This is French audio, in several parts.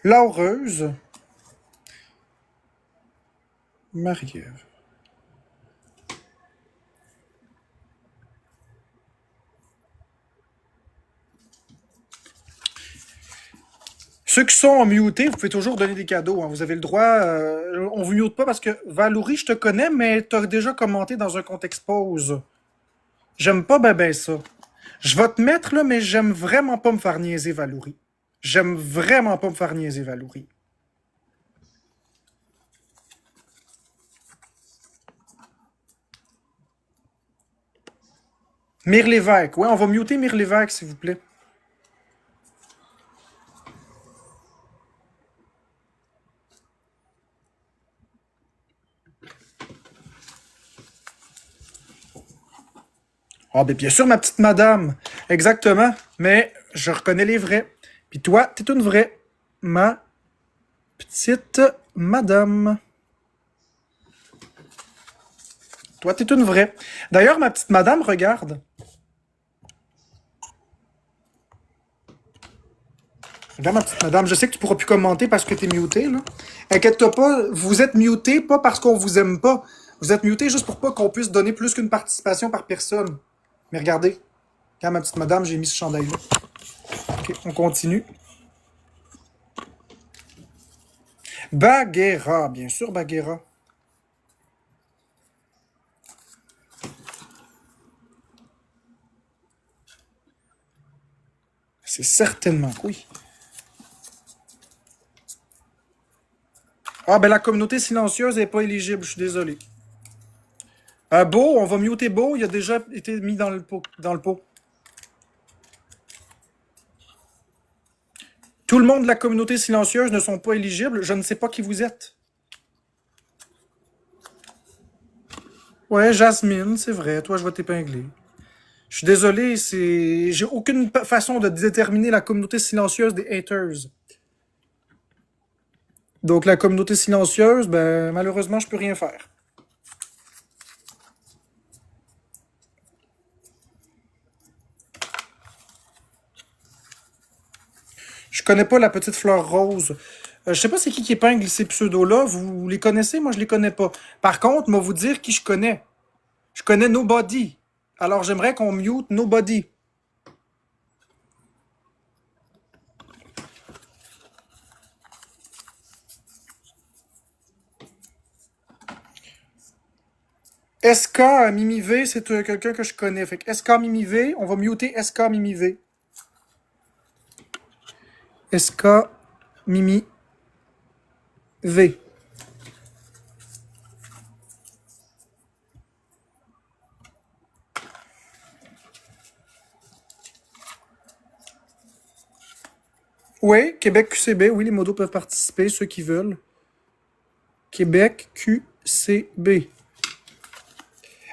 Laureuse. Marie-Ève. Ceux qui sont mutés, vous pouvez toujours donner des cadeaux. Hein. Vous avez le droit. On vous mute pas parce que Valouri, je te connais, mais tu as déjà commenté dans un contexte pause. J'aime pas ben ça. Je vais te mettre là, mais j'aime vraiment pas me faire niaiser, Valouri. J'aime vraiment pas me faire niaiser, Valouri. Mire Lévesque. Ouais, on va muter Mire Lévesque, s'il vous plaît. Ah, ben bien sûr, ma petite madame. Exactement. Mais je reconnais les vrais. Puis toi, t'es une vraie. Ma petite madame. Toi, t'es une vraie. D'ailleurs, ma petite madame, regarde. Regarde, ma petite madame, je sais que tu pourras plus commenter parce que t'es muté, là. Inquiète-toi pas, vous êtes muté pas parce qu'on vous aime pas. Vous êtes muté juste pour pas qu'on puisse donner plus qu'une participation par personne. Mais regardez. Regarde, ma petite madame, j'ai mis ce chandail-là. Ok, on continue. Bagheera, bien sûr, Bagheera. C'est certainement que oui. Ah, ben la communauté silencieuse n'est pas éligible, je suis désolé. Beau, on va muter Beau, il a déjà été mis dans le pot. Tout le monde de la communauté silencieuse ne sont pas éligibles, je ne sais pas qui vous êtes. Ouais, Jasmine, c'est vrai, toi je vais t'épingler. Je suis désolé, j'ai aucune façon de déterminer la communauté silencieuse des haters. Donc la communauté silencieuse, ben malheureusement, je peux rien faire. Je connais pas la petite fleur rose. Je sais pas c'est qui épingle ces pseudos-là. Vous les connaissez? Moi, je les connais pas. Par contre, moi, vous dire qui je connais. Je connais Nobody. Alors, j'aimerais qu'on mute Nobody. SK Mimi V, c'est quelqu'un que je connais. Fait que SK Mimi V, on va muter SK Mimi V. SK Mimi V. Oui, Québec QCB, oui, les modos peuvent participer, ceux qui veulent. Québec QCB.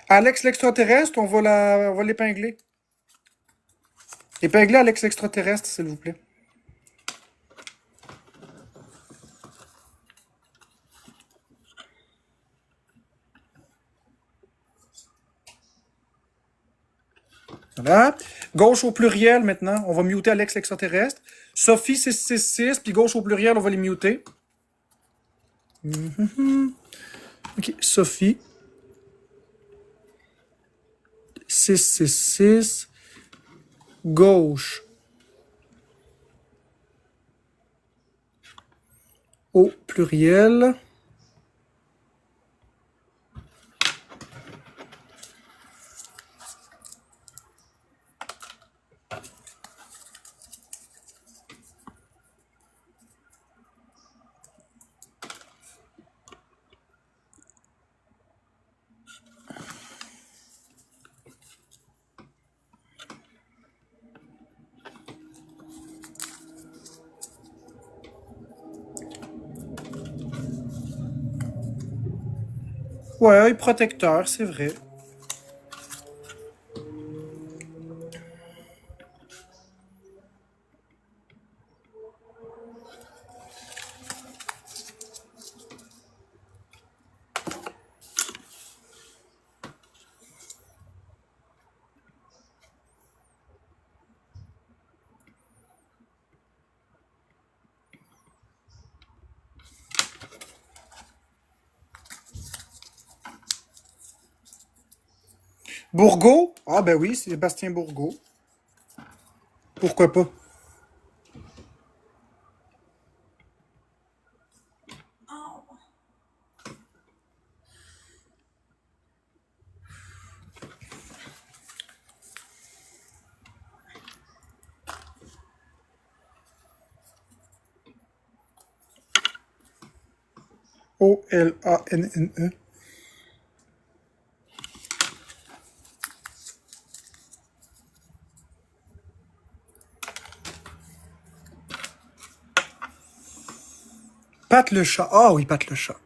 Alex l'extraterrestre, on va l'épingler. Épinglez Alex l'extraterrestre, s'il vous plaît. Voilà. Gauche au pluriel maintenant. On va muter Alex l'extraterrestre. Sophie 666, puis gauche au pluriel, on va les muter. Ok, Sophie 666. Gauche au pluriel. Ouais, œil protecteur, c'est vrai. Bourgault? Ah ben oui, c'est Sébastien Bourgault. Pourquoi pas? Olanne. Pat le chat. Ah oui, Pat le chat.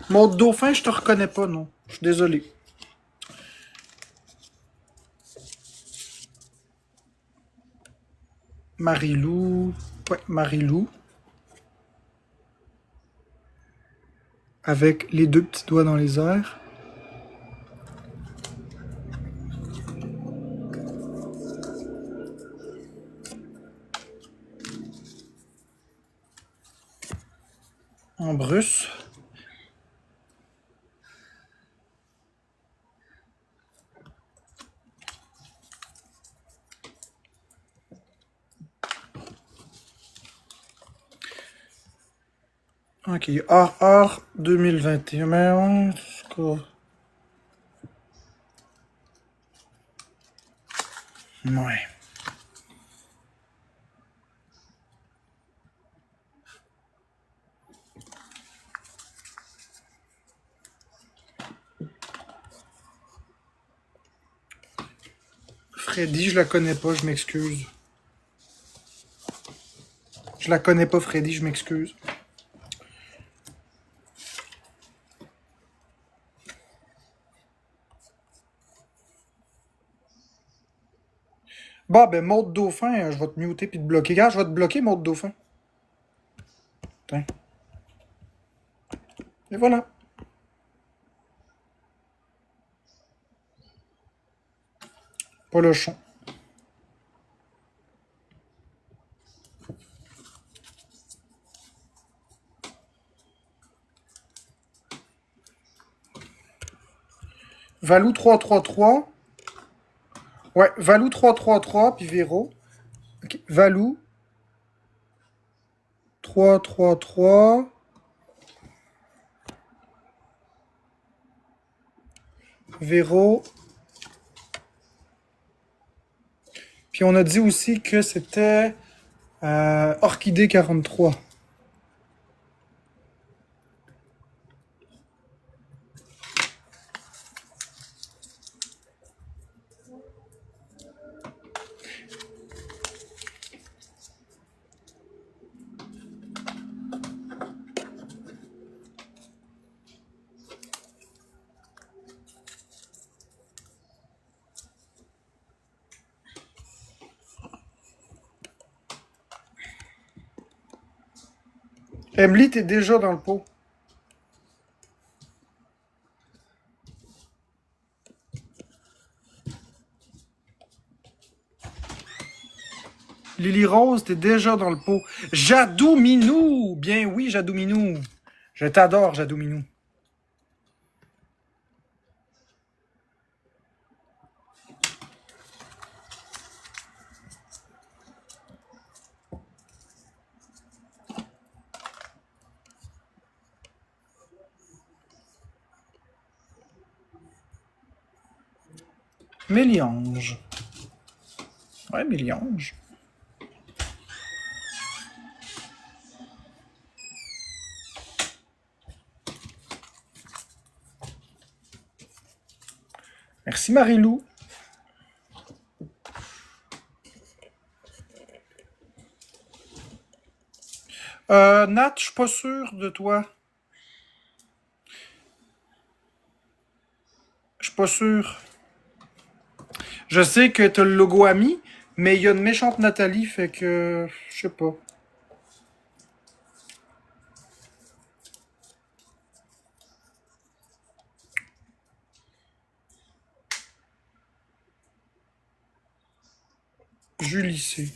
Maud Dauphin, je te reconnais pas, non. Je suis désolé. Marie-Lou. Ouais, Marie-Lou. Avec les deux petits doigts dans les airs. En bruce. Ok, art 2021. Mais en tout cas. Ouais. Freddy, je la connais pas, je m'excuse. Je la connais pas, Freddy, je m'excuse. Bah, ben, Maud Dauphin, je vais te muter puis te bloquer. Regarde, je vais te bloquer, Maud Dauphin. Tiens. Et voilà. Pas le chon. Valou 3-3-3. Ouais, Valou 3-3-3, puis Véro. Ok, Valou 3-3-3. Véro. Puis on a dit aussi que c'était Orchidée 43. Emily, t'es déjà dans le pot. Lily Rose, t'es déjà dans le pot. Jadou Minou! Bien oui, Jadou Minou. Je t'adore, Jadou Minou. Méliange. Ouais, Méliange. Merci Marilou. Nat, je suis pas sûr de toi. Je suis pas sûr. Je sais que t'as le logo ami, mais il y a une méchante Nathalie, fait que... Je sais pas. Julie C.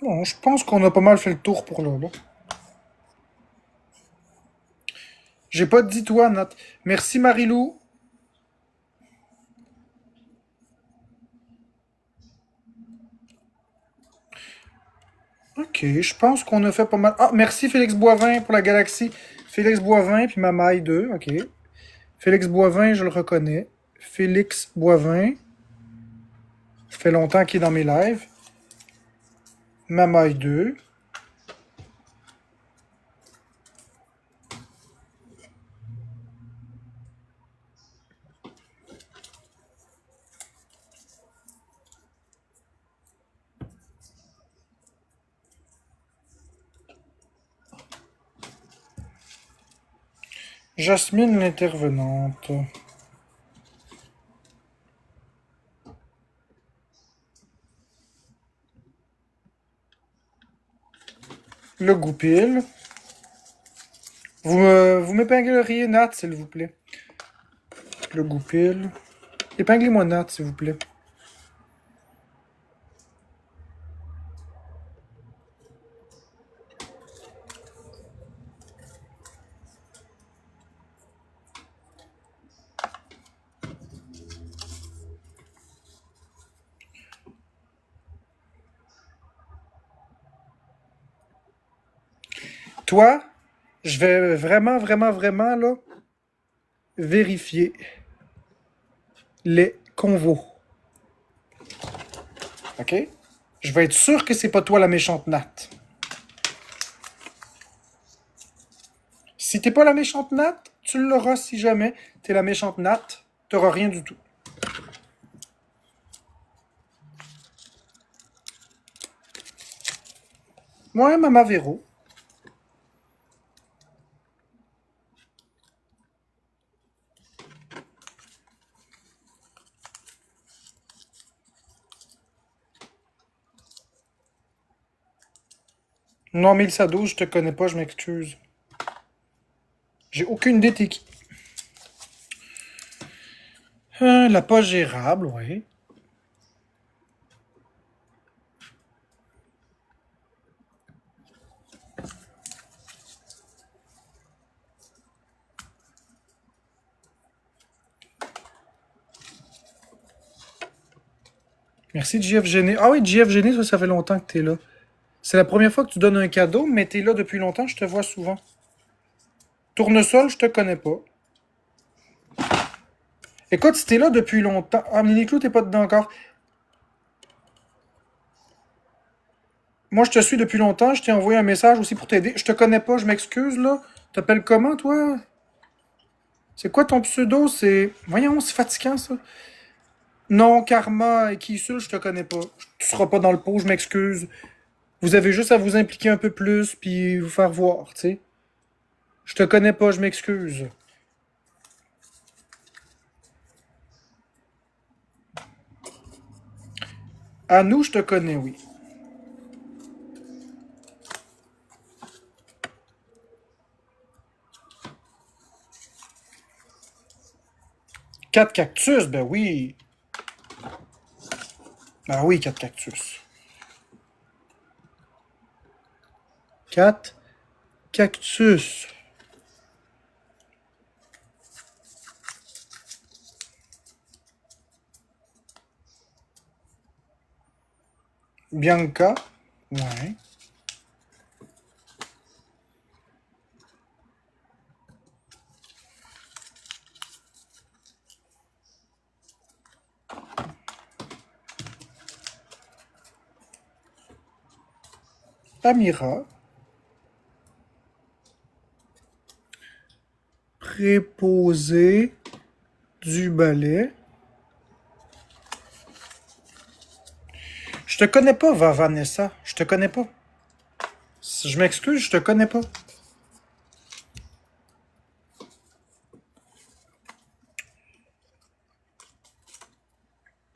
Bon, je pense qu'on a pas mal fait le tour pour là. J'ai pas dit toi, Nat. Merci Marilou. Ok, je pense qu'on a fait pas mal. Ah, merci Félix Boivin pour la galaxie. Félix Boivin, puis Mamaille 2, ok. Félix Boivin, je le reconnais. Félix Boivin. Ça fait longtemps qu'il est dans mes lives. Mamaille 2. Jasmine l'intervenante. Le goupil. Vous m'épingleriez Nat, s'il vous plaît. Le goupil. Épinglez-moi Nat, s'il vous plaît. Toi, je vais vraiment, vraiment, vraiment, là, vérifier les convos. OK? Je vais être sûr que c'est pas toi la méchante Nat. Si t'es pas la méchante Nat, tu l'auras si jamais t'es la méchante Nat. T'auras rien du tout. Moi, Mama Véro. Non, 1112, je te connais pas, je m'excuse. J'ai aucune idée t'es qui. La pas gérable, oui. Merci, JF Géné. Ah oui, JF Géné, ça fait longtemps que t'es là. C'est la première fois que tu donnes un cadeau, mais t'es là depuis longtemps, je te vois souvent. Tournesol, je te connais pas. Écoute, si t'es là depuis longtemps. Ah, Miniclou, t'es pas dedans encore. Moi, je te suis depuis longtemps, je t'ai envoyé un message aussi pour t'aider. Je te connais pas, je m'excuse, là. T'appelles comment, toi? C'est quoi ton pseudo? C'est. Voyons, c'est fatigant, ça. Non, Karma et Kisul, je te connais pas. Tu seras pas dans le pot, je m'excuse. Vous avez juste à vous impliquer un peu plus, puis vous faire voir, tu sais. Je te connais pas, je m'excuse. À nous, je te connais, oui. Quatre cactus, ben oui. Ben oui, quatre cactus. Quatre cactus. Bianca. Ouais. Amira. Préposé du ballet. Je te connais pas, Vanessa. Je te connais pas. Je m'excuse, je te connais pas.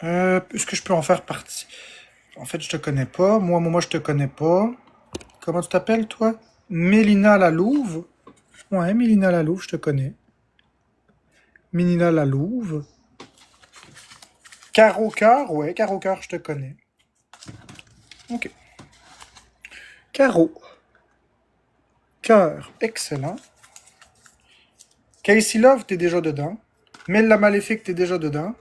Est-ce que je peux en faire partie? En fait, je te connais pas. Moi, je te connais pas. Comment tu t'appelles, toi? Mélina Lalouve. Ouais, Mélina Lalouve, je te connais. Mélina Lalouve. Caro Cœur, ouais, Caro Cœur, je te connais. Ok. Caro. Cœur, excellent. Casey Love, t'es déjà dedans. Mel la Maléfique, t'es déjà dedans.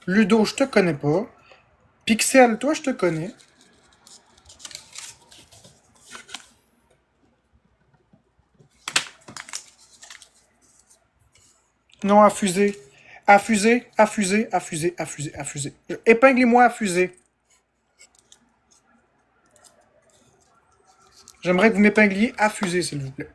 Ludo, je te connais pas. Pixel, toi, je te connais. Non, affusé. Affusé, affusé, affusé, affusé, affusé. Épinglez-moi affusé. J'aimerais que vous m'épingliez affusé, s'il vous plaît.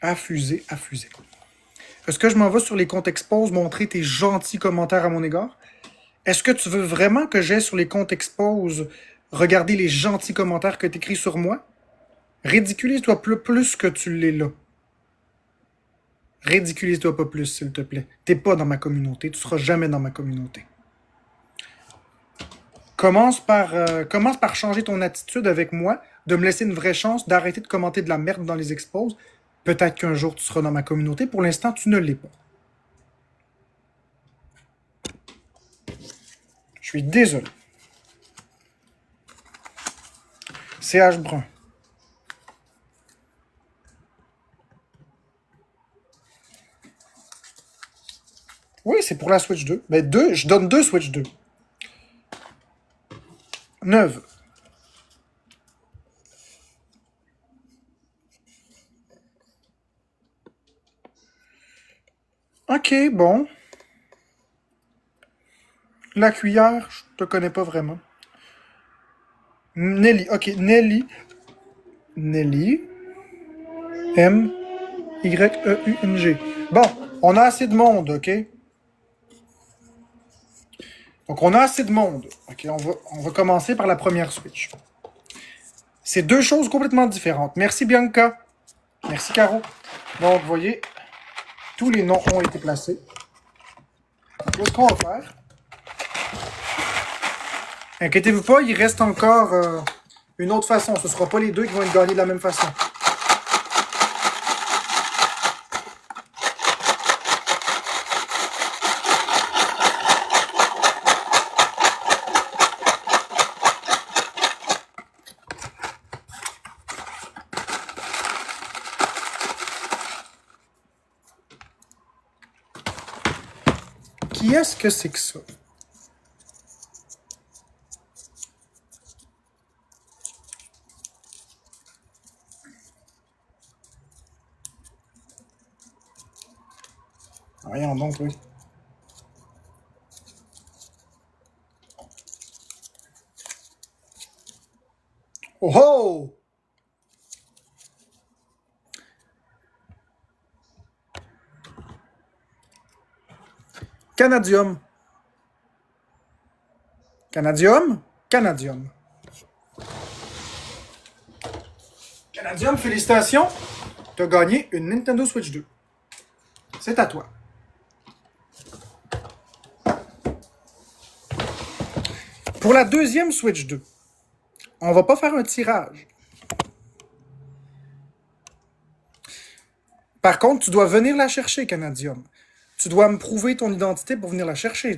Affusé, affusé. Est-ce que je m'en vais sur les comptes expose montrer tes gentils commentaires à mon égard? Est-ce que tu veux vraiment que j'aille sur les comptes expose regarder les gentils commentaires que tu écris sur moi? Ridiculise-toi plus que tu l'es là. Ridiculise-toi pas plus, s'il te plaît. T'es pas dans ma communauté, tu seras jamais dans ma communauté. Commence par changer ton attitude avec moi, de me laisser une vraie chance, d'arrêter de commenter de la merde dans les exposes. Peut-être qu'un jour tu seras dans ma communauté, pour l'instant tu ne l'es pas. Je suis désolé. CH Brun. Oui, c'est pour la Switch 2. Ben je donne 2 Switch 2. 9. Ok, bon. La cuillère, je te connais pas vraiment. Nelly, ok, Nelly. Nelly. M-Y-E-U-N-G. Bon, on a assez de monde, ok? Donc, on a assez de monde. Ok, on va commencer par la première Switch. C'est deux choses complètement différentes. Merci, Bianca. Merci, Caro. Donc, vous voyez, tous les noms ont été placés. Qu'est-ce qu'on va faire? Inquiétez-vous pas, il reste encore une autre façon. Ce ne sera pas les deux qui vont être gagnés de la même façon. Qui est-ce que c'est que ça? Voyons donc, oui. Oh oh! Canadium. Canadium? Canadium. Canadium, félicitations. Tu as gagné une Nintendo Switch 2. C'est à toi. Pour la deuxième Switch 2, on va pas faire un tirage. Par contre, tu dois venir la chercher, Canadium. Tu dois me prouver ton identité pour venir la chercher.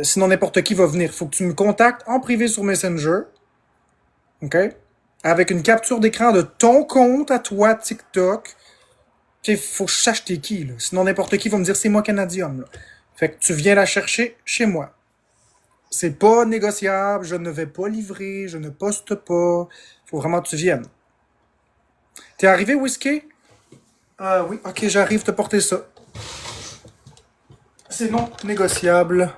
Sinon, n'importe qui va venir. Il faut que tu me contactes en privé sur Messenger. OK? Avec une capture d'écran de ton compte à toi, TikTok. Il faut que je sache t'es qui, là. Sinon, n'importe qui va me dire c'est moi, Canadium. Là. Fait que tu viens la chercher chez moi. C'est pas négociable, je ne vais pas livrer, je ne poste pas. Faut vraiment que tu viennes. T'es arrivé, Whisky? Oui, ok, j'arrive te porter ça. C'est non négociable.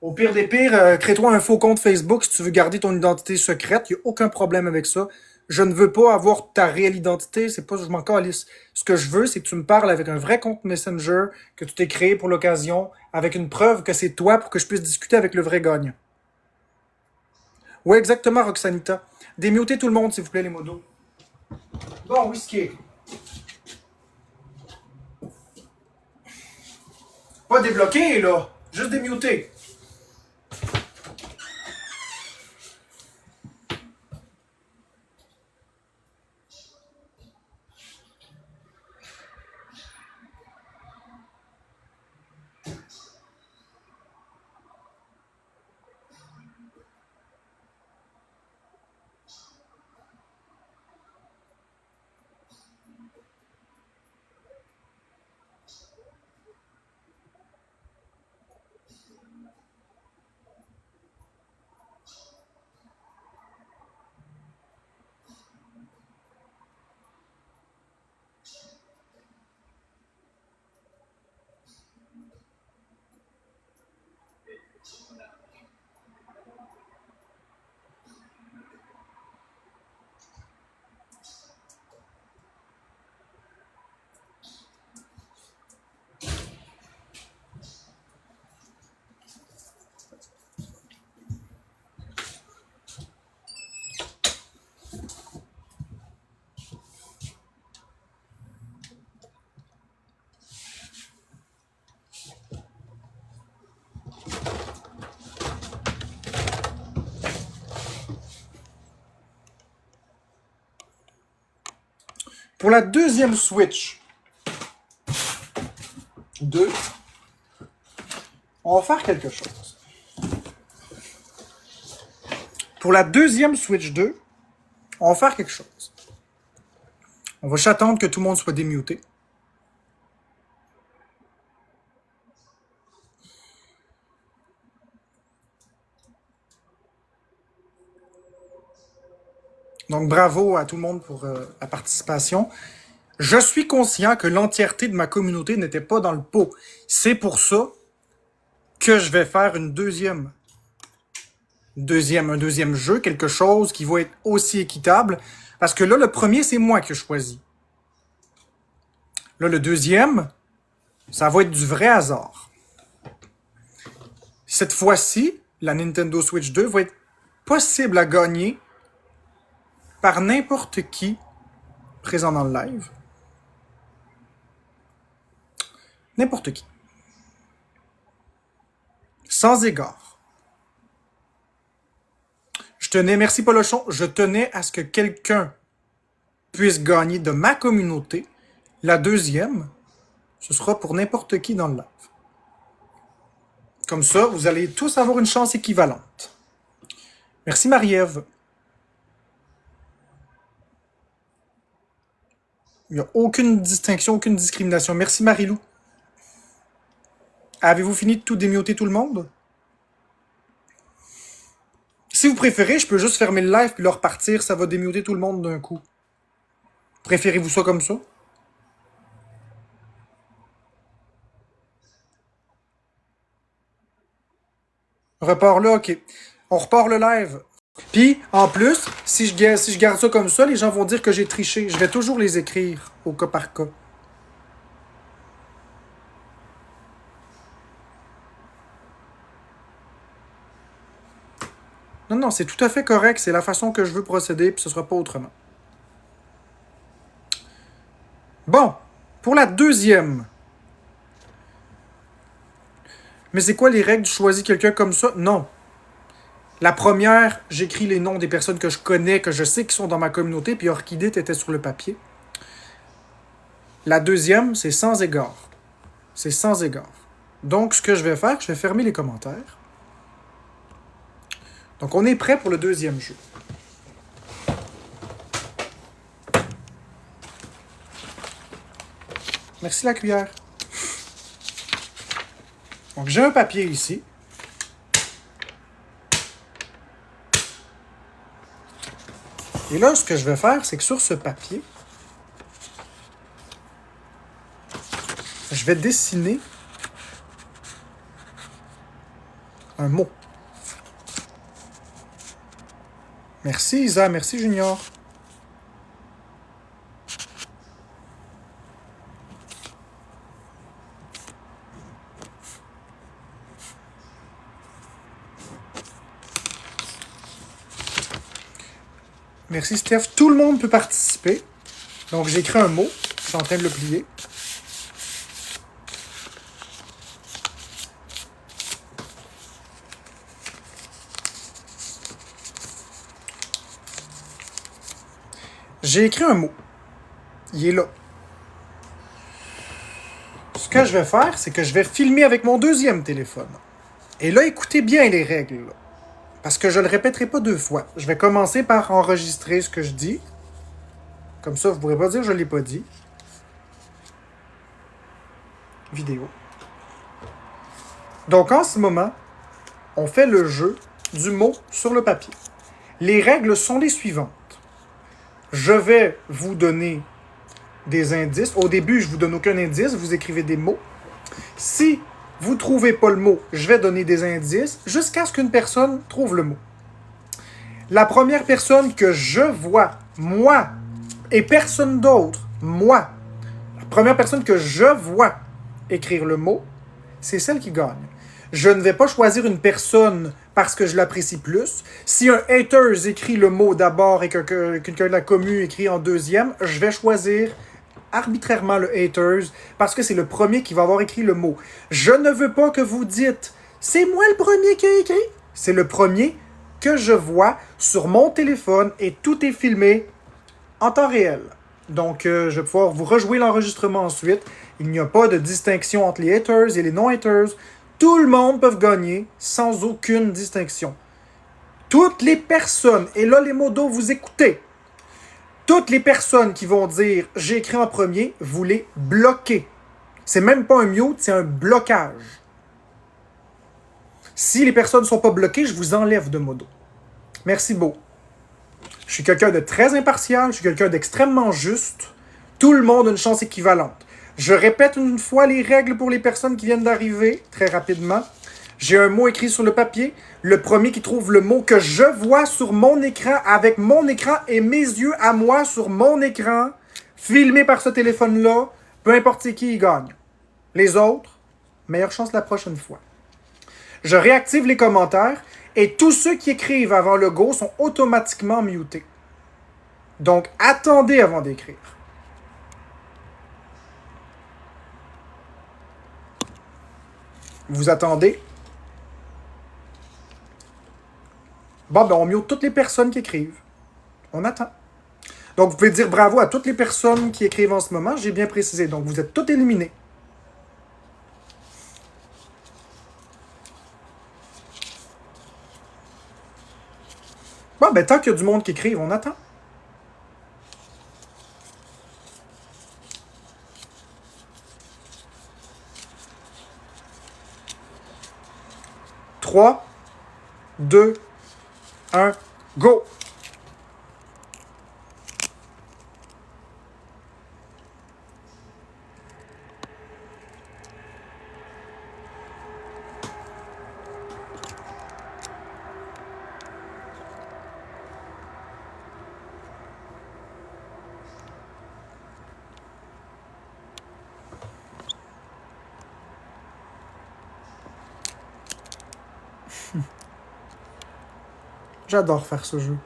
Au pire des pires, crée-toi un faux compte Facebook si tu veux garder ton identité secrète. Il n'y a aucun problème avec ça. Je ne veux pas avoir ta réelle identité. C'est pas je m'en calisse. Ce que je veux, c'est que tu me parles avec un vrai compte Messenger que tu t'es créé pour l'occasion, avec une preuve que c'est toi pour que je puisse discuter avec le vrai gagnant. Oui, exactement, Roxanita. Démutez tout le monde, s'il vous plaît, les modos. Bon, Whisky. Pas débloqué, là. Juste démuté. Pour la deuxième Switch 2, on va faire quelque chose. Pour la deuxième Switch 2, on va faire quelque chose. On va juste attendre que tout le monde soit démuté. Donc, bravo à tout le monde pour la participation. Je suis conscient que l'entièreté de ma communauté n'était pas dans le pot. C'est pour ça que je vais faire un deuxième jeu, quelque chose qui va être aussi équitable. Parce que là, le premier, c'est moi qui ai choisi. Là, le deuxième, ça va être du vrai hasard. Cette fois-ci, la Nintendo Switch 2 va être possible à gagner par n'importe qui présent dans le live. N'importe qui. Sans égard. Merci Polochon, je tenais à ce que quelqu'un puisse gagner de ma communauté. La deuxième, ce sera pour n'importe qui dans le live. Comme ça, vous allez tous avoir une chance équivalente. Merci Marie-Ève. Il n'y a aucune distinction, aucune discrimination. Merci Marie-Lou. Avez-vous fini de tout démuter tout le monde? Si vous préférez, je peux juste fermer le live puis le repartir, ça va démuter tout le monde d'un coup. Préférez-vous ça comme ça? Repart là, ok. On repart le live. Puis, en plus, si je garde ça comme ça, les gens vont dire que j'ai triché. Je vais toujours les écrire au cas par cas. Non, non, c'est tout à fait correct. C'est la façon que je veux procéder, puis ce sera pas autrement. Bon, pour la deuxième. Mais c'est quoi les règles? Tu choisis quelqu'un comme ça? Non. La première, j'écris les noms des personnes que je connais, que je sais qui sont dans ma communauté, puis Orchidée était sur le papier. La deuxième, c'est sans égard. C'est sans égard. Donc, ce que je vais faire, je vais fermer les commentaires. Donc, on est prêt pour le deuxième jeu. Merci la cuillère. Donc, j'ai un papier ici. Et là, ce que je vais faire, c'est que sur ce papier, je vais dessiner un mot. Merci Isa, merci Junior. Merci Steph. Tout le monde peut participer. Donc j'écris un mot. Je suis en train de le plier. J'ai écrit un mot. Il est là. Ce que je vais faire, c'est que je vais filmer avec mon deuxième téléphone. Et là, écoutez bien les règles. Là. Parce que je ne le répéterai pas deux fois. Je vais commencer par enregistrer ce que je dis. Comme ça, vous ne pourrez pas dire que je ne l'ai pas dit. Vidéo. Donc, en ce moment, on fait le jeu du mot sur le papier. Les règles sont les suivantes. Je vais vous donner des indices. Au début, je ne vous donne aucun indice. Vous écrivez des mots. Si vous ne trouvez pas le mot, je vais donner des indices jusqu'à ce qu'une personne trouve le mot. La première personne que je vois, moi, et personne d'autre, moi, la première personne que je vois écrire le mot, c'est celle qui gagne. Je ne vais pas choisir une personne parce que je l'apprécie plus. Si un haters écrit le mot d'abord et que quelqu'un de la commu écrit en deuxième, je vais choisir arbitrairement le haters parce que c'est le premier qui va avoir écrit le mot. Je ne veux pas que vous dites « C'est moi le premier qui a écrit ». C'est le premier que je vois sur mon téléphone et tout est filmé en temps réel. Donc, je vais pouvoir vous rejouer l'enregistrement ensuite. Il n'y a pas de distinction entre les haters et les non-haters. Tout le monde peut gagner sans aucune distinction. Toutes les personnes, et là les mots dont vous écoutez, toutes les personnes qui vont dire « j'ai écrit en premier », vous les bloquez. C'est même pas un mute, c'est un blocage. Si les personnes ne sont pas bloquées, je vous enlève de modo. Merci beau. Je suis quelqu'un de très impartial, je suis quelqu'un d'extrêmement juste. Tout le monde a une chance équivalente. Je répète une fois les règles pour les personnes qui viennent d'arriver, très rapidement. J'ai un mot écrit sur le papier. Le premier qui trouve le mot que je vois sur mon écran, avec mon écran et mes yeux à moi sur mon écran, filmé par ce téléphone-là, peu importe c'est qui, il gagne. Les autres, meilleure chance la prochaine fois. Je réactive les commentaires et tous ceux qui écrivent avant le go sont automatiquement mutés. Donc, attendez avant d'écrire. Vous attendez. Bon, ben on mute toutes les personnes qui écrivent. On attend. Donc, vous pouvez dire bravo à toutes les personnes qui écrivent en ce moment. J'ai bien précisé. Donc, vous êtes tous éliminés. Bon, ben tant qu'il y a du monde qui écrive, on attend. Trois, 2, 1, go! J'adore faire ce jeu.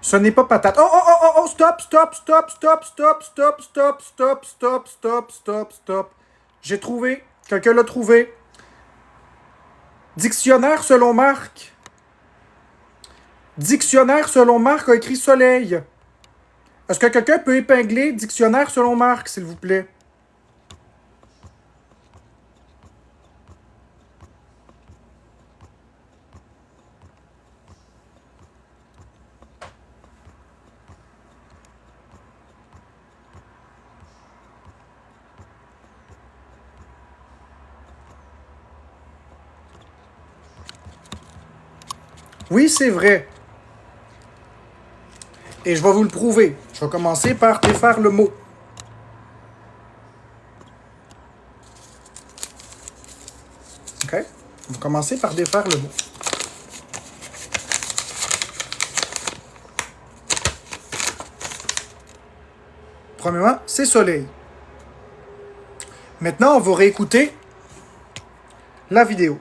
Ce n'est pas patate. Oh, oh, oh, oh, oh, stop, stop, stop, stop, stop, stop, stop, stop, stop, stop, stop, stop. J'ai trouvé. Quelqu'un l'a trouvé. Dictionnaire selon Marc. Dictionnaire selon Marc a écrit soleil. Est-ce que quelqu'un peut épingler dictionnaire selon Marc, s'il vous plaît? Oui, c'est vrai. Et je vais vous le prouver. Je vais commencer par défaire le mot. OK? On va commencer par défaire le mot. Premièrement, c'est soleil. Maintenant, on va réécouter la vidéo.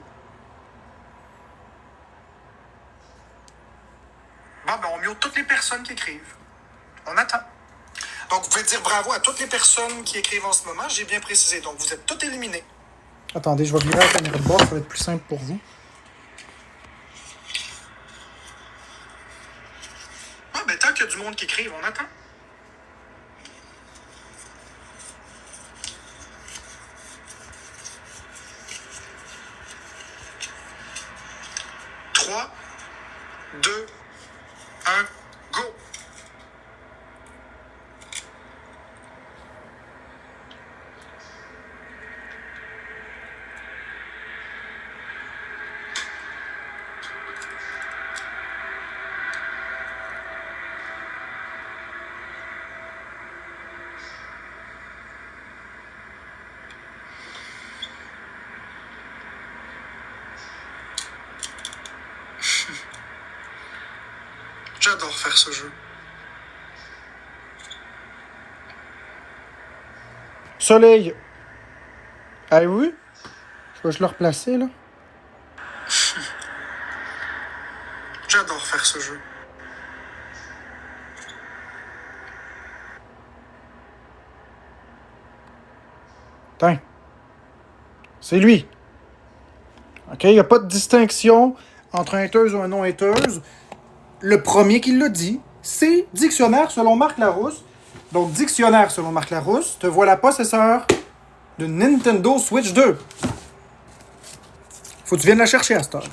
Bon, ben on mute toutes les personnes qui écrivent. On attend. Donc, vous pouvez dire bravo à toutes les personnes qui écrivent en ce moment. J'ai bien précisé. Donc, vous êtes toutes éliminées. Attendez, je vais virer la caméra de bord. Ça va être plus simple pour vous. Ah, ben, tant qu'il y a du monde qui écrive, on attend. Trois, deux, un, go! J'adore faire ce jeu. Soleil. Avez-vous vu? Je vais le replacer, là. J'adore faire ce jeu. Tiens. C'est lui. OK? Il n'y a pas de distinction entre un hateuse ou un non-hateuse. Le premier qui l'a dit, c'est Dictionnaire selon Marc Larousse. Donc, Dictionnaire selon Marc Larousse, te voilà possesseur de Nintendo Switch 2. Faut que tu viennes la chercher à cette heure.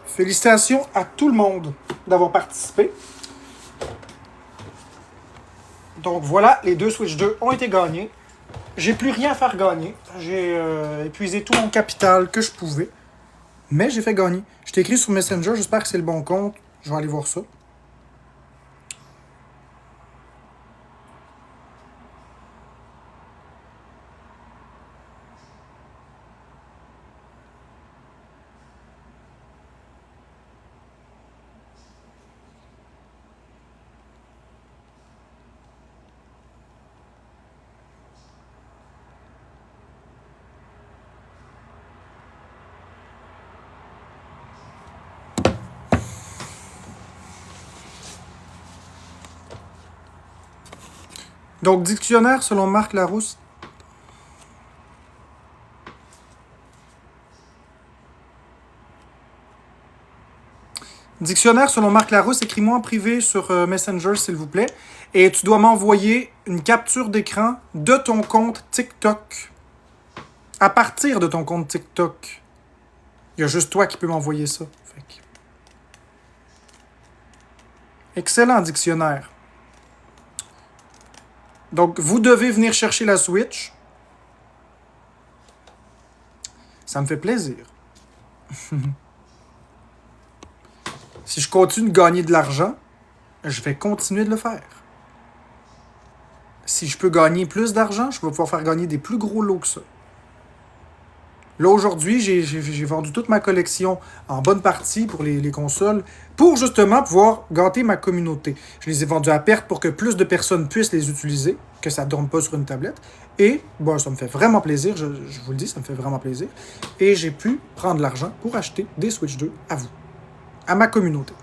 Félicitations à tout le monde d'avoir participé. Donc voilà, les deux Switch 2 ont été gagnés. J'ai plus rien à faire gagner. J'ai épuisé tout mon capital que je pouvais. Mais j'ai fait gagner. Je t'ai écrit sur Messenger, j'espère que c'est le bon compte. Je vais aller voir ça. Donc, dictionnaire selon Marc Larousse. Dictionnaire selon Marc Larousse, écris-moi en privé sur Messenger, s'il vous plaît. Et tu dois m'envoyer une capture d'écran de ton compte TikTok. À partir de ton compte TikTok. Il y a juste toi qui peux m'envoyer ça. Fait que... Excellent dictionnaire. Donc, vous devez venir chercher la Switch. Ça me fait plaisir. Si je continue de gagner de l'argent, je vais continuer de le faire. Si je peux gagner plus d'argent, je vais pouvoir faire gagner des plus gros lots que ça. Là, aujourd'hui, j'ai vendu toute ma collection en bonne partie pour les consoles pour justement pouvoir gâter ma communauté. Je les ai vendus à perte pour que plus de personnes puissent les utiliser, que ça ne dorme pas sur une tablette. Et bon, ça me fait vraiment plaisir, je vous le dis, ça me fait vraiment plaisir. Et j'ai pu prendre l'argent pour acheter des Switch 2 à vous, à ma communauté.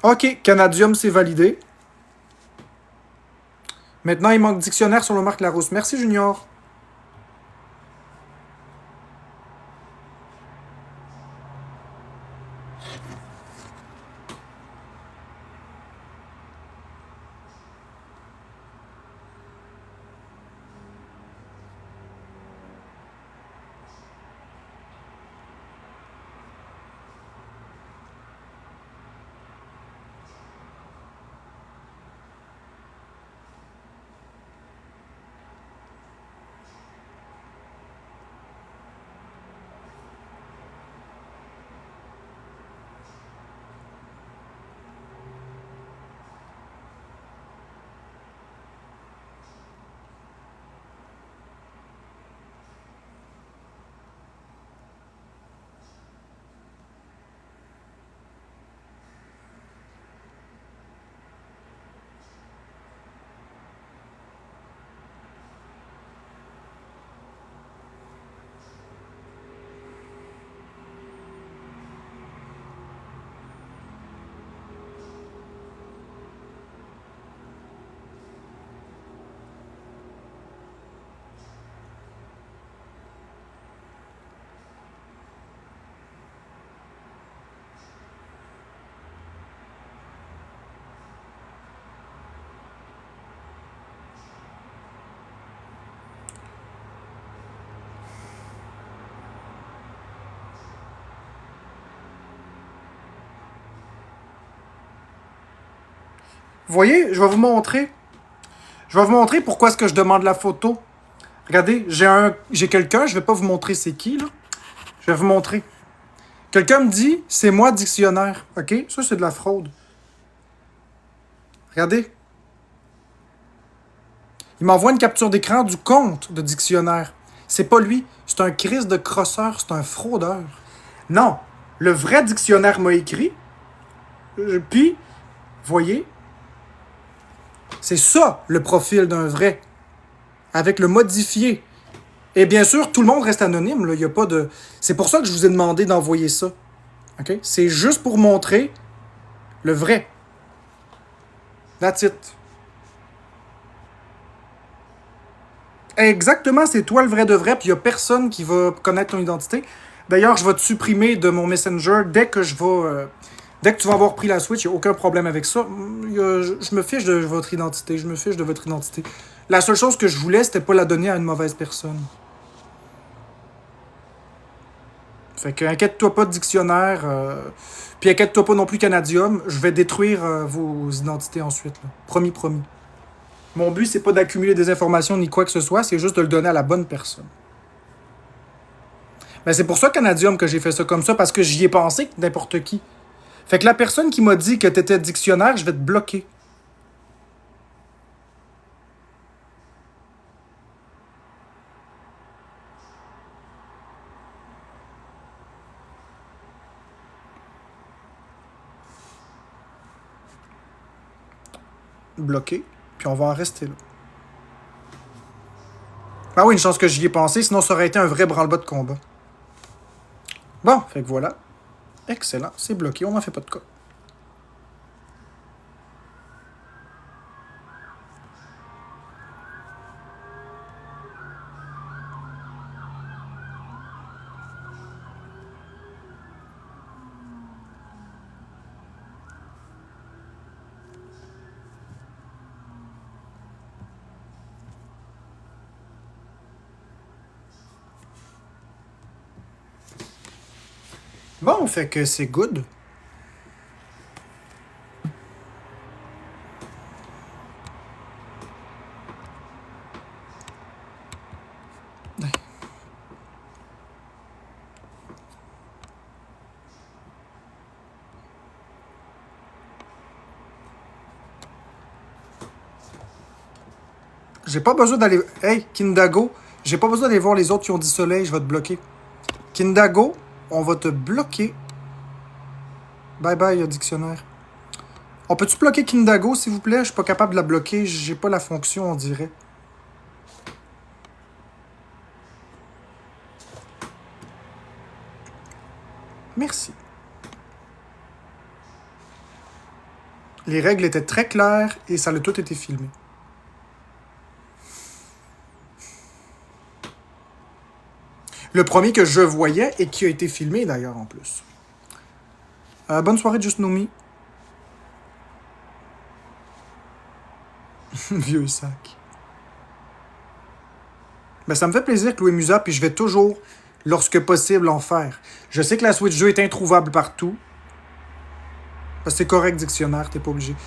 OK, Canadium, c'est validé. Maintenant, il manque dictionnaire sur le Marc Larousse. Merci, Junior. Vous voyez, je vais vous montrer. Je vais vous montrer pourquoi est-ce que je demande la photo. Regardez, j'ai quelqu'un, je vais pas vous montrer c'est qui, là. Je vais vous montrer. Quelqu'un me dit, c'est moi dictionnaire. OK? Ça, c'est de la fraude. Regardez. Il m'envoie une capture d'écran du compte de dictionnaire. C'est pas lui. C'est un Christ de crosseur. C'est un fraudeur. Non. Le vrai dictionnaire m'a écrit. Puis, voyez, c'est ça le profil d'un vrai. Avec le modifié. Et bien sûr, tout le monde reste anonyme. Là. Il y a pas de... C'est pour ça que je vous ai demandé d'envoyer ça. OK? C'est juste pour montrer le vrai. That's it. Exactement, c'est toi le vrai de vrai, puis il n'y a personne qui va connaître ton identité. D'ailleurs, je vais te supprimer de mon Messenger dès que dès que tu vas avoir pris la Switch, il n'y a aucun problème avec ça. Je me fiche de votre identité. Je me fiche de votre identité. La seule chose que je voulais, c'était pas la donner à une mauvaise personne. Fait que inquiète-toi pas de dictionnaire. Puis inquiète-toi pas non plus Canadium. Je vais détruire vos identités ensuite. Là. Promis, promis. Mon but, c'est pas d'accumuler des informations ni quoi que ce soit, c'est juste de le donner à la bonne personne. Ben, c'est pour ça, Canadium, que j'ai fait ça comme ça, parce que j'y ai pensé que n'importe qui. Fait que la personne qui m'a dit que t'étais dictionnaire, je vais te bloquer. Bloqué. Puis on va en rester là. Ah oui, une chance que j'y ai pensé, sinon ça aurait été un vrai branle-bas de combat. Bon, fait que voilà. Excellent, c'est bloqué, on n'en fait pas de cas. Bon, fait que c'est good. J'ai pas besoin d'aller... Hey, Kindago, j'ai pas besoin d'aller voir les autres qui ont dit soleil, je vais te bloquer. Kindago, on va te bloquer. Bye bye, dictionnaire. On peut-tu bloquer Kindago, s'il vous plaît? Je suis pas capable de la bloquer, j'ai pas la fonction, on dirait. Merci. Les règles étaient très claires et ça a tout été filmé. Le premier que je voyais et qui a été filmé d'ailleurs en plus. Bonne soirée, Just Know Me. Vieux sac. Ben, ça me fait plaisir, Chloé Musa, puis je vais toujours, lorsque possible, en faire. Je sais que la Switch 2 est introuvable partout. Parce que c'est correct, dictionnaire, t'es pas obligé.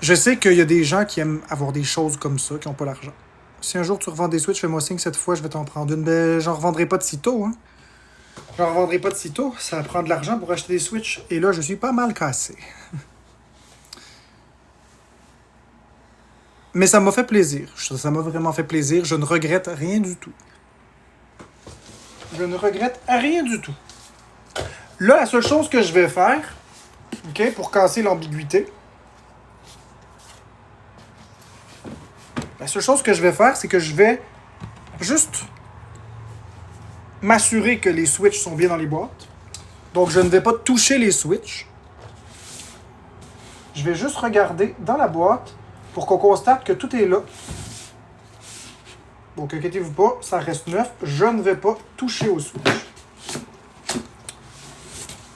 Je sais qu'il y a des gens qui aiment avoir des choses comme ça, qui n'ont pas l'argent. Si un jour tu revends des Switch, fais-moi signe, cette fois, je vais t'en prendre une. Ben, j'en revendrai pas de sitôt, hein. J'en revendrai pas de sitôt. Ça prend de l'argent pour acheter des Switch. Et là, je suis pas mal cassé. Mais ça m'a fait plaisir. Ça m'a vraiment fait plaisir. Je ne regrette rien du tout. Je ne regrette rien du tout. Là, la seule chose que je vais faire, OK, pour casser l'ambiguïté, la seule chose que je vais faire, c'est que je vais juste m'assurer que les Switch sont bien dans les boîtes. Donc, je ne vais pas toucher les Switch. Je vais juste regarder dans la boîte pour qu'on constate que tout est là. Donc, inquiétez-vous pas, ça reste neuf. Je ne vais pas toucher aux Switch.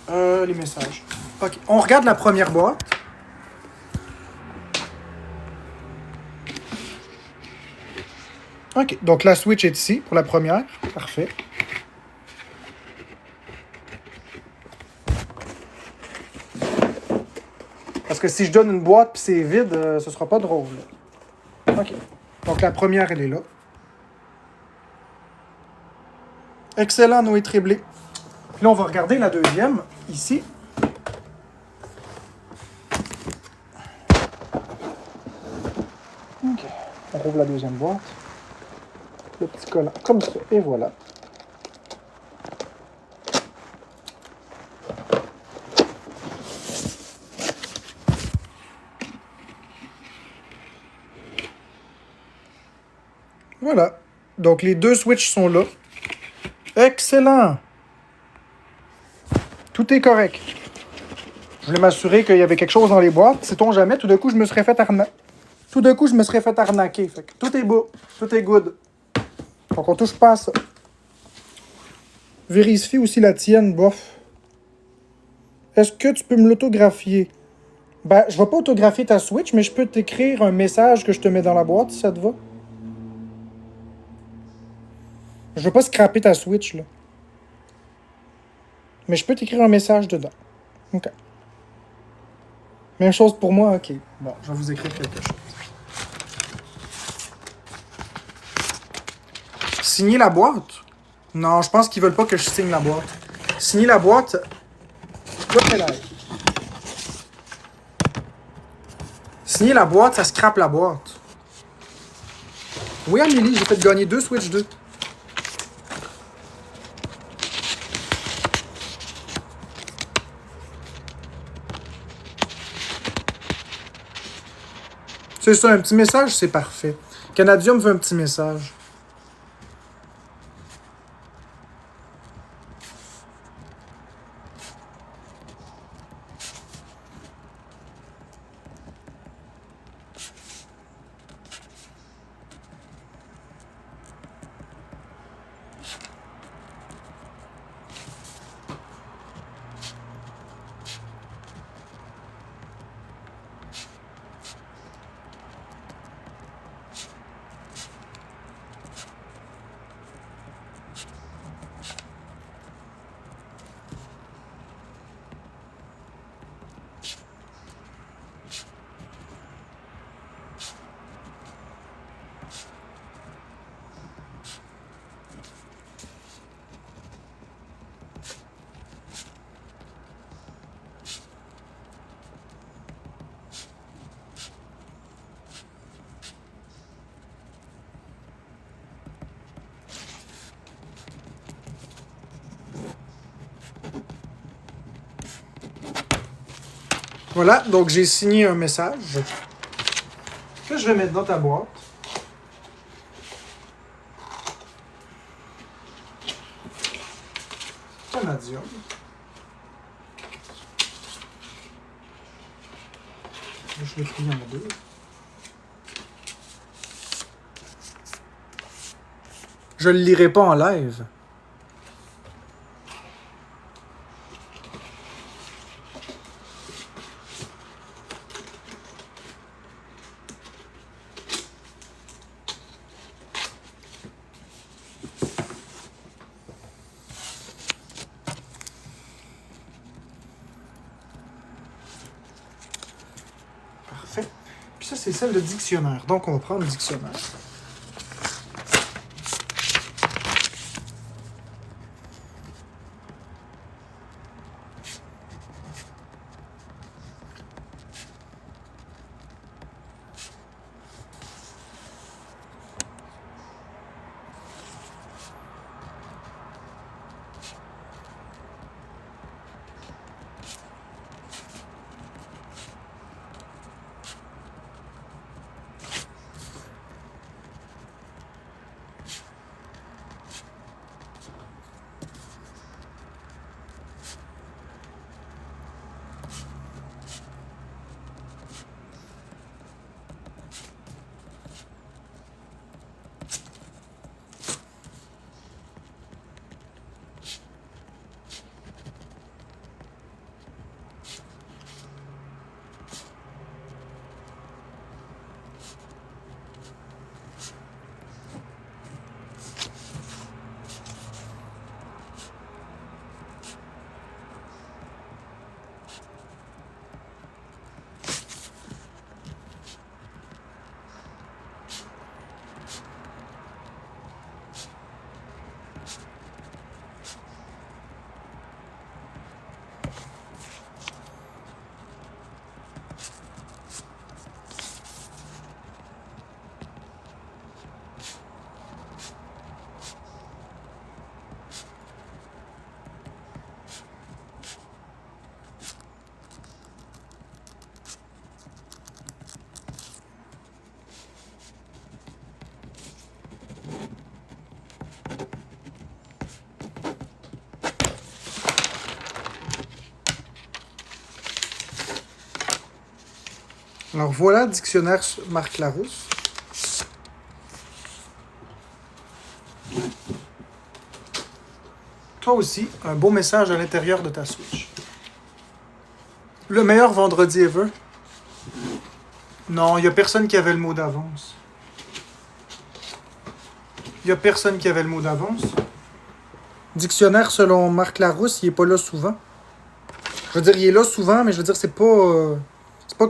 Les messages. OK, on regarde la première boîte. OK, donc la Switch est ici pour la première. Parfait. Parce que si je donne une boîte puis c'est vide, ce sera pas drôle. OK. Donc la première, elle est là. Excellent, Noé Tréblé. Puis là, on va regarder la deuxième, ici. OK. On rouvre la deuxième boîte. Le petit collant, comme ça. Et voilà. Voilà. Donc, les deux switches sont là. Excellent! Tout est correct. Je voulais m'assurer qu'il y avait quelque chose dans les boîtes. Sait-on jamais, tout d'un coup, je me serais fait arnaquer. Fait que tout est beau. Tout est good. Donc, on touche pas à ça. Vérifie aussi la tienne, bof. Est-ce que tu peux me l'autographier? Ben, je vais pas autographier ta Switch, mais je peux t'écrire un message que je te mets dans la boîte, si ça te va. Je veux pas scraper ta Switch, là. Mais je peux t'écrire un message dedans. OK. Même chose pour moi, OK. Bon, je vais vous écrire quelque chose. Signer la boîte? Non, je pense qu'ils veulent pas que je signe la boîte. Signer la boîte... Signer la boîte, ça scrape la boîte. Oui, Amélie, j'ai fait gagner 2 Switch 2. C'est ça, un petit message, c'est parfait. Canadium veut un petit message. Voilà, donc j'ai signé un message que je vais mettre dans ta boîte. Canadium. Je l'écris en deux. Je le lirai pas en live. Parfait. Puis ça, c'est celle de dictionnaire. Donc, on va prendre le dictionnaire. Alors voilà, dictionnaire Marc Larousse. Toi aussi, un beau message à l'intérieur de ta Switch. Le meilleur vendredi ever? Non, il n'y a personne qui avait le mot d'avance. Il n'y a personne qui avait le mot d'avance. Dictionnaire selon Marc Larousse, il est pas là souvent. Je veux dire, il est là souvent, mais je veux dire, c'est pas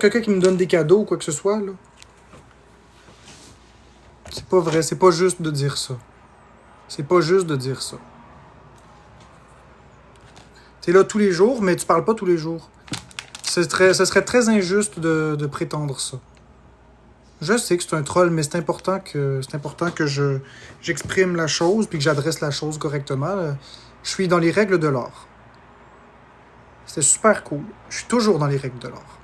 quelqu'un qui me donne des cadeaux ou quoi que ce soit, là. C'est pas vrai, c'est pas juste de dire ça. C'est pas juste de dire ça. T'es là tous les jours, mais tu parles pas tous les jours. Ce serait très injuste de prétendre ça. Je sais que c'est un troll, mais c'est important que j'exprime la chose puis que j'adresse la chose correctement. Je suis dans les règles de l'art. C'était super cool. Je suis toujours dans les règles de l'art.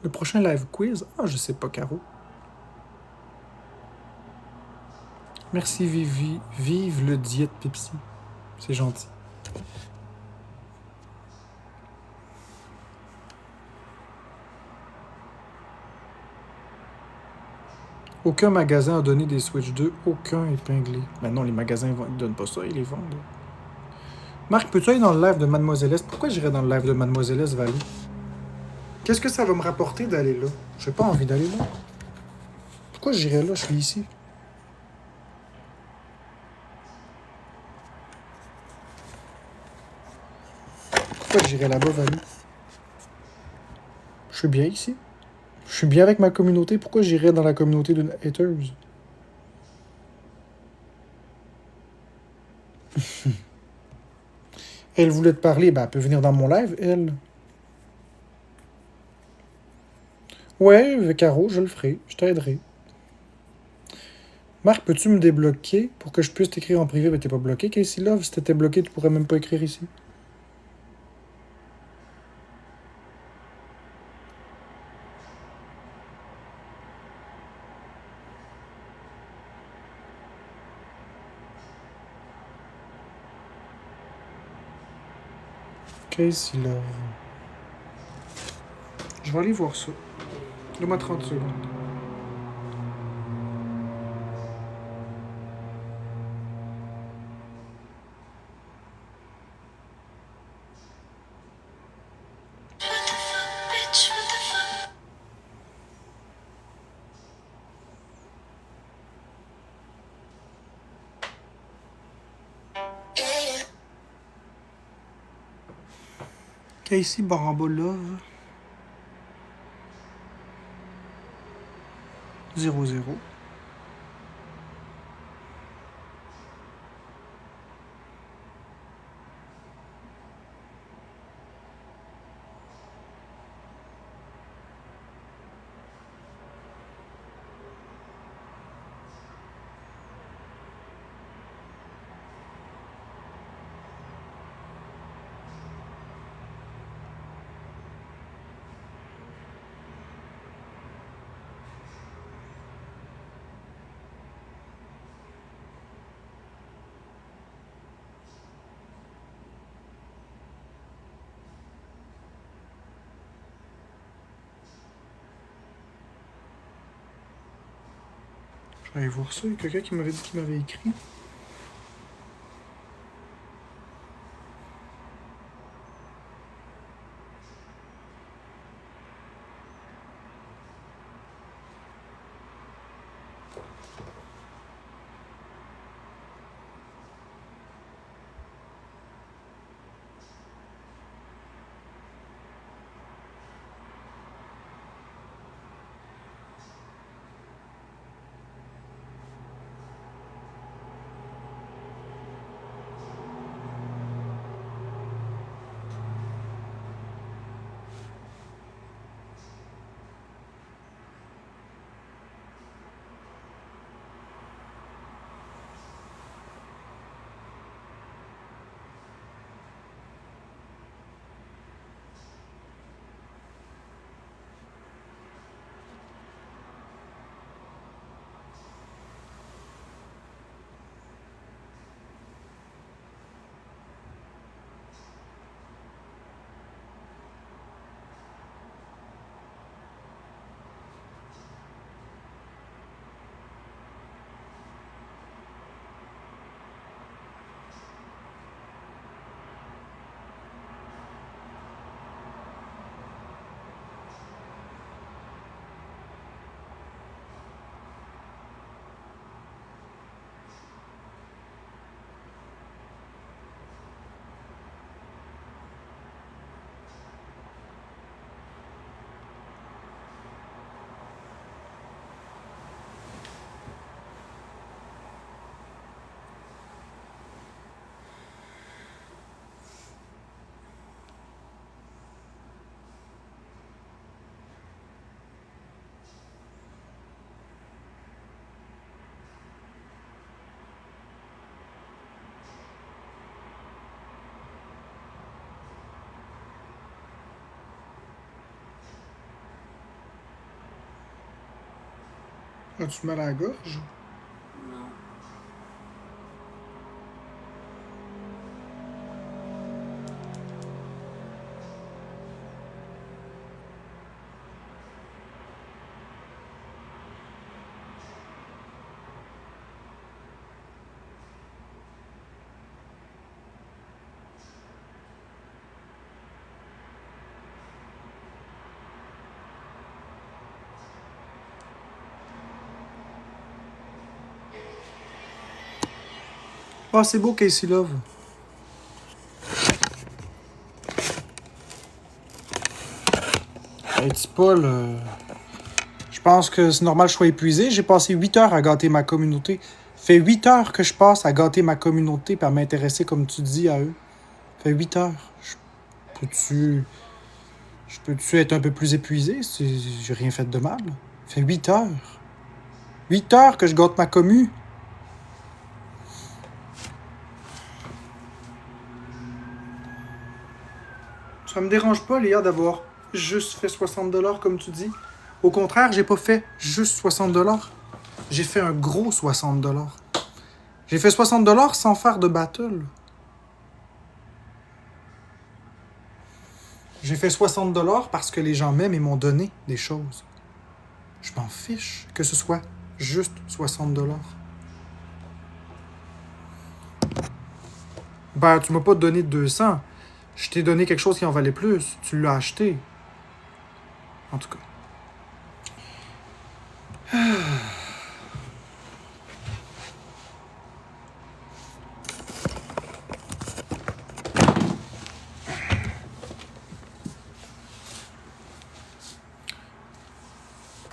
Le prochain live quiz? Ah, je sais pas, Caro. Merci, Vivi. Vive le diète Pepsi. C'est gentil. Aucun magasin a donné des Switch 2, aucun épinglé. Maintenant, les magasins ne donnent pas ça, ils les vendent. Marc, peux-tu aller dans le live de Mademoiselle S? Pourquoi j'irais dans le live de Mademoiselle S, Valérie? Qu'est-ce que ça va me rapporter d'aller là? J'ai pas envie d'aller là. Pourquoi j'irais là? Je suis ici. Pourquoi j'irais là-bas, Valou? Je suis bien ici. Je suis bien avec ma communauté. Pourquoi j'irais dans la communauté d'une haters? Elle voulait te parler, ben elle peut venir dans mon live, elle. Ouais, Caro, je le ferai. Je t'aiderai. Marc, peux-tu me débloquer pour que je puisse t'écrire en privé? Ben t'es pas bloqué, Casey Love. Si t'étais bloqué, tu pourrais même pas écrire ici. Casey Love. Je vais aller voir ça. Donne-moi 30 secondes. Casey Baramba Love. 0-0. Je vais aller voir ça. Il y a quelqu'un qui m'avait dit qu'il m'avait écrit. As-tu mal à la gorge? Ah, c'est beau, Casey Love. It's pas le... Je pense que c'est normal que je sois épuisé. J'ai passé 8 heures à gâter ma communauté. Fait 8 heures que je passe à gâter ma communauté et à m'intéresser, comme tu dis, à eux. Fait 8 heures. Peux-tu... Je peux-tu être un peu plus épuisé? J'ai rien fait de mal. Fait 8 heures. 8 heures que je gâte ma commu. Ça me dérange pas, Léa, d'avoir juste fait 60$ comme tu dis. Au contraire, j'ai pas fait juste 60$. J'ai fait un gros 60$. J'ai fait 60$ sans faire de battle. J'ai fait 60$ parce que les gens m'aiment et m'ont donné des choses. Je m'en fiche que ce soit juste 60$. Ben, tu m'as pas donné 200. Je t'ai donné quelque chose qui en valait plus. Tu l'as acheté. En tout cas.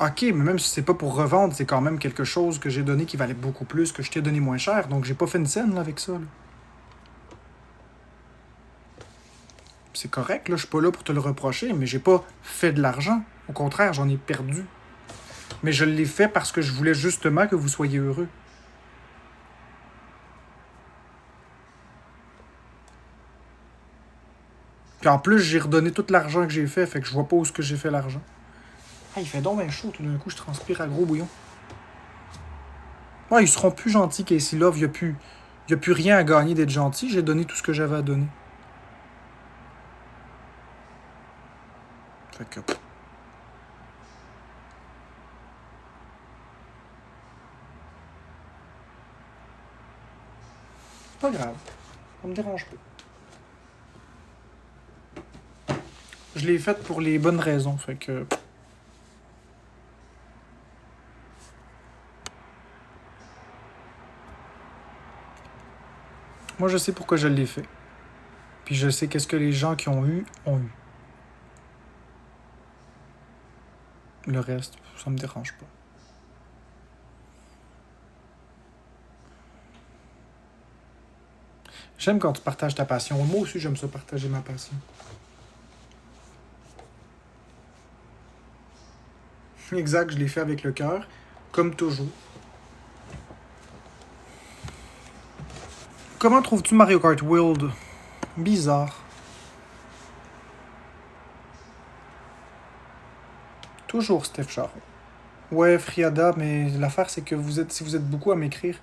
Ok, mais même si c'est pas pour revendre, c'est quand même quelque chose que j'ai donné qui valait beaucoup plus, que je t'ai donné moins cher. Donc j'ai pas fait une scène là, avec ça. Là. C'est correct, là, je suis pas là pour te le reprocher, mais j'ai pas fait de l'argent. Au contraire, j'en ai perdu. Mais je l'ai fait parce que je voulais justement que vous soyez heureux. Puis en plus, j'ai redonné tout l'argent que j'ai fait que je vois pas où est-ce que j'ai fait l'argent. Ah, il fait donc bien chaud, tout d'un coup, je transpire à gros bouillon. Ouais, ils seront plus gentils qu'ici Love, y a plus rien à gagner d'être gentil, j'ai donné tout ce que j'avais à donner. Fait que... C'est pas grave, ça me dérange pas. Je l'ai faite pour les bonnes raisons, fait que... Moi, je sais pourquoi je l'ai fait. Puis je sais qu'est-ce que les gens qui ont eu, ont eu. Le reste, ça me dérange pas. J'aime quand tu partages ta passion. Moi aussi, j'aime ça, partager ma passion. Exact, je l'ai fait avec le cœur, comme toujours. Comment trouves-tu Mario Kart World? Bizarre. Toujours Steph Char. Ouais, Friada, mais l'affaire, c'est que si vous êtes beaucoup à m'écrire.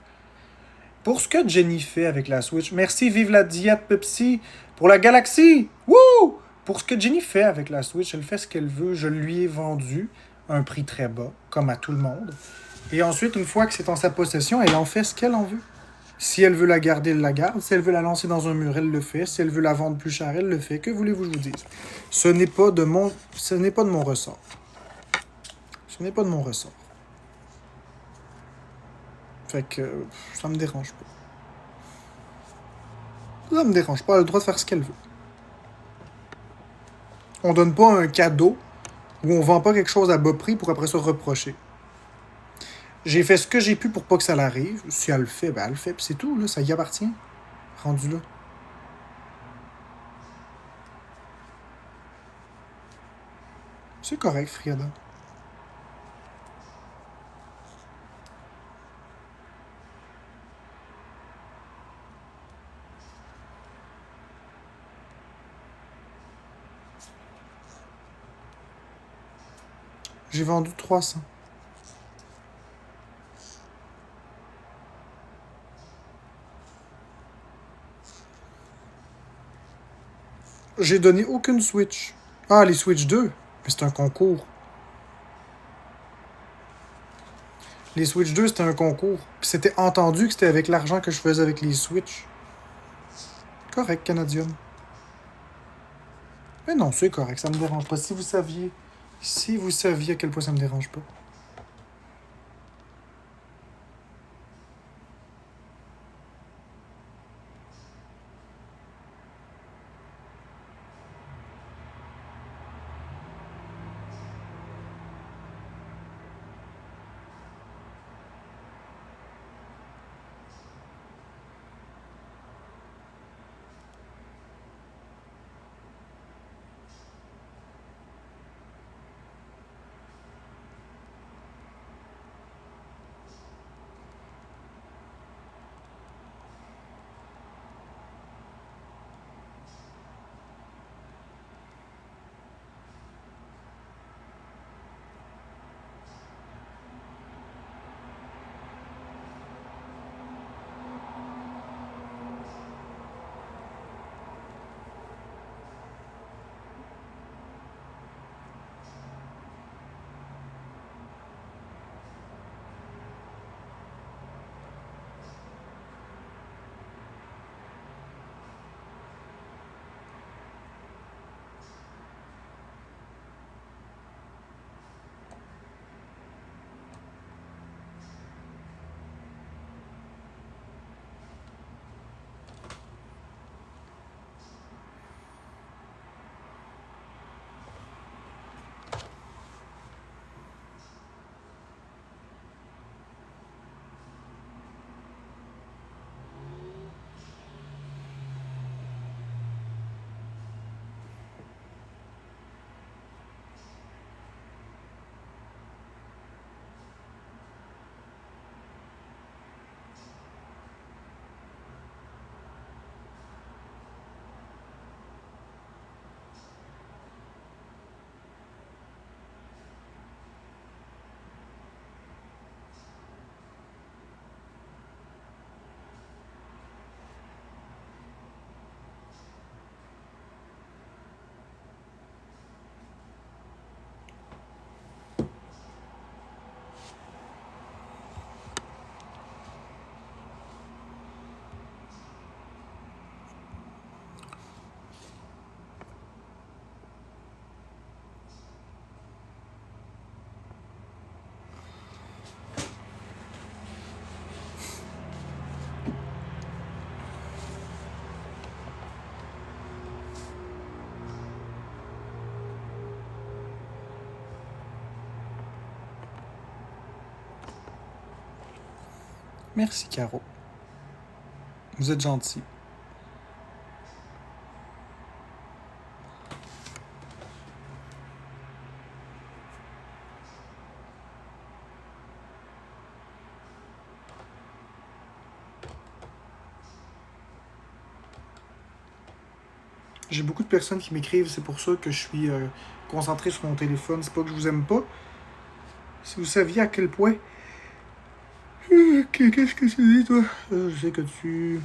Pour ce que Jenny fait avec la Switch, merci, vive la diète Pepsi pour la galaxie! Wouh! Pour ce que Jenny fait avec la Switch, elle fait ce qu'elle veut. Je lui ai vendu à un prix très bas, comme à tout le monde. Et ensuite, une fois que c'est en sa possession, elle en fait ce qu'elle en veut. Si elle veut la garder, elle la garde. Si elle veut la lancer dans un mur, elle le fait. Si elle veut la vendre plus cher, elle le fait. Que voulez-vous que je vous dise? Ce n'est pas de mon ressort. Ce n'est pas de mon ressort. Fait que ça me dérange pas. Ça me dérange pas. Elle a le droit de faire ce qu'elle veut. On donne pas un cadeau ou on vend pas quelque chose à bas prix pour après se reprocher. J'ai fait ce que j'ai pu pour pas que ça l'arrive. Si elle le fait, ben elle le fait. Puis c'est tout, là. Ça y appartient. Rendu là. C'est correct, Friada. J'ai vendu 300. J'ai donné aucune Switch. Ah, les Switch 2. Mais c'est un concours. Les Switch 2, c'était un concours. Puis c'était entendu que c'était avec l'argent que je faisais avec les Switch. Correct, Canadienne. Mais non, c'est correct, ça me dérange pas. Si vous saviez à quel point ça me dérange pas. Merci, Caro. Vous êtes gentil. J'ai beaucoup de personnes qui m'écrivent, c'est pour ça que je suis concentré sur mon téléphone. C'est pas que je vous aime pas. Si vous saviez à quel point. Qu'est-ce que tu dis, toi? Je sais que tu.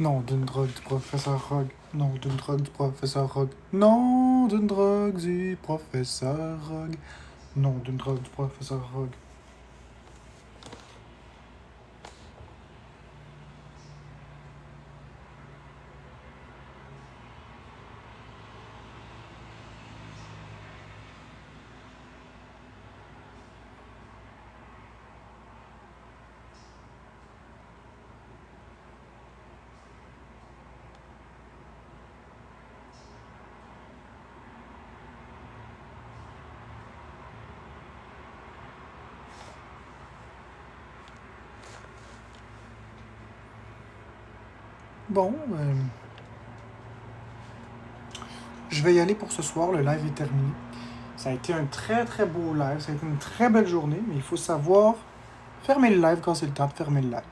Non d'une drogue du professeur Rogue. Non d'une drogue du professeur Rogue. Non d'une drogue du professeur Rogue. Non d'une drogue du professeur Rogue. Bon, je vais y aller pour ce soir. Le live est terminé. Ça a été un très très beau live. Ça a été une très belle journée. Mais il faut savoir fermer le live quand c'est le temps de fermer le live.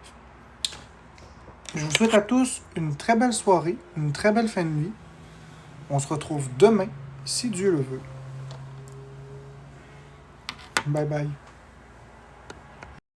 Je vous souhaite à tous une très belle soirée, une très belle fin de nuit. On se retrouve demain, si Dieu le veut. Bye bye.